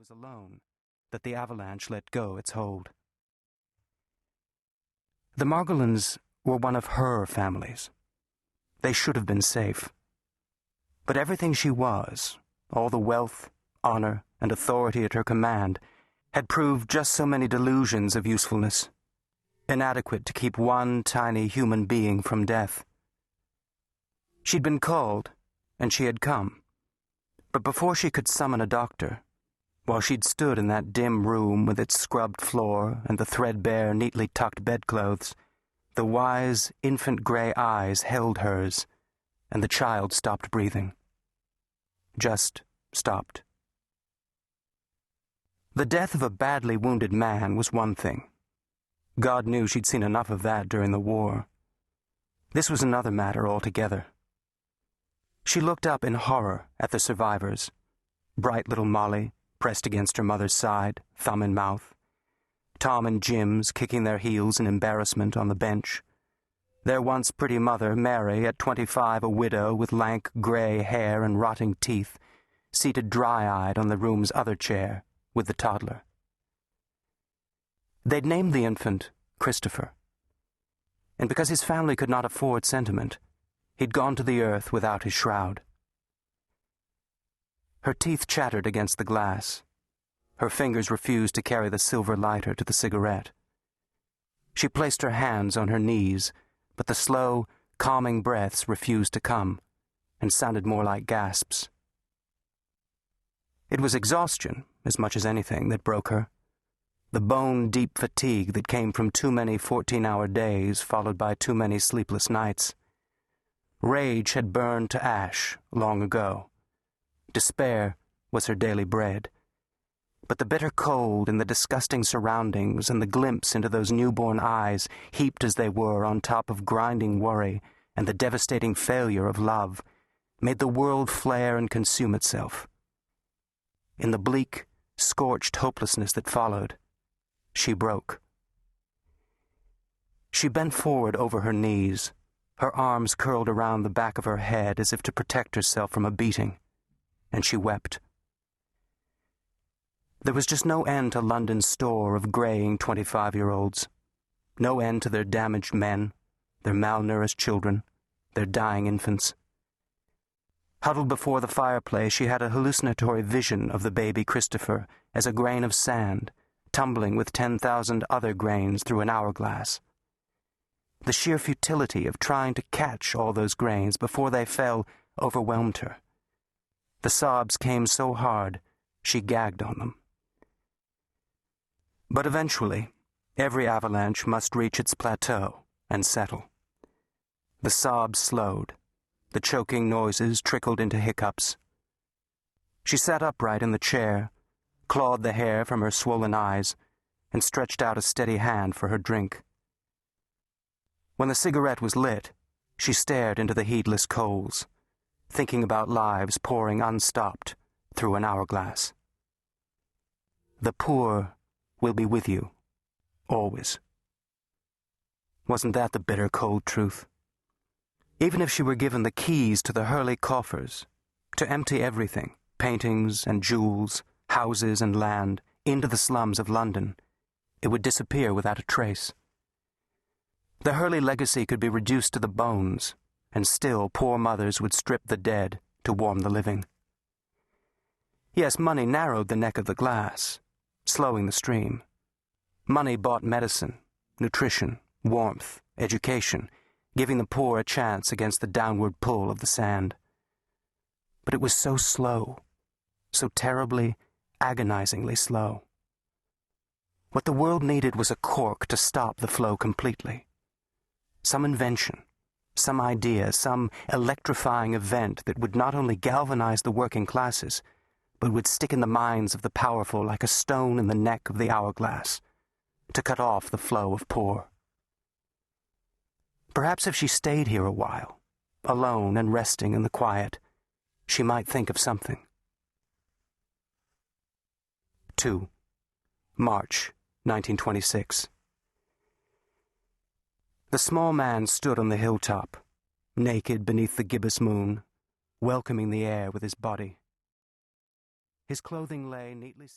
was alone that the avalanche let go its hold. The Margolins were one of her families. They should have been safe. But everything she was, all the wealth, honor, and authority at her command, had proved just so many delusions of usefulness, inadequate to keep one tiny human being from death. She'd been called, and she had come. But before she could summon a doctor, while she'd stood in that dim room with its scrubbed floor and the threadbare, neatly tucked bedclothes, the wise, infant gray eyes held hers, and the child stopped breathing. Just stopped. The death of a badly wounded man was one thing. God knew she'd seen enough of that during the war. This was another matter altogether. She looked up in horror at the survivors, bright little Molly, pressed against her mother's side, thumb in mouth, Tom and Jims kicking their heels in embarrassment on the bench, their once pretty mother, Mary, at 25 a widow with lank gray hair and rotting teeth, seated dry-eyed on the room's other chair with the toddler. They'd named the infant Christopher, and because his family could not afford sentiment, he'd gone to the earth without his shroud. Her teeth chattered against the glass. Her fingers refused to carry the silver lighter to the cigarette. She placed her hands on her knees, but the slow, calming breaths refused to come, and sounded more like gasps. It was exhaustion, as much as anything, that broke her. The bone-deep fatigue that came from too many 14-hour days followed by too many sleepless nights. Rage had burned to ash long ago. Despair was her daily bread. But the bitter cold and the disgusting surroundings and the glimpse into those newborn eyes, heaped as they were on top of grinding worry and the devastating failure of love, made the world flare and consume itself. In the bleak, scorched hopelessness that followed, she broke. She bent forward over her knees, her arms curled around the back of her head as if to protect herself from a beating, and she wept. There was just no end to London's store of graying 25-year-olds, no end to their damaged men, their malnourished children, their dying infants. Huddled before the fireplace, she had a hallucinatory vision of the baby Christopher as a grain of sand, tumbling with 10,000 other grains through an hourglass. The sheer futility of trying to catch all those grains before they fell overwhelmed her. The sobs came so hard, she gagged on them. But eventually, every avalanche must reach its plateau and settle. The sobs slowed. The choking noises trickled into hiccups. She sat upright in the chair, clawed the hair from her swollen eyes, and stretched out a steady hand for her drink. When the cigarette was lit, she stared into the heedless coals, thinking about lives pouring unstopped through an hourglass. The poor will be with you, always. Wasn't that the bitter, cold truth? Even if she were given the keys to the Hurley coffers, to empty everything, paintings and jewels, houses and land, into the slums of London, it would disappear without a trace. The Hurley legacy could be reduced to the bones, and still poor mothers would strip the dead to warm the living. Yes, money narrowed the neck of the glass, slowing the stream. Money bought medicine, nutrition, warmth, education, giving the poor a chance against the downward pull of the sand. But it was so slow, so terribly, agonizingly slow. What the world needed was a cork to stop the flow completely. Some invention, some idea, some electrifying event that would not only galvanize the working classes, but would stick in the minds of the powerful like a stone in the neck of the hourglass, to cut off the flow of poor. Perhaps if she stayed here a while, alone and resting in the quiet, she might think of something. 2. March, 1926. The small man stood on the hilltop, naked beneath the gibbous moon, welcoming the air with his body. His clothing lay neatly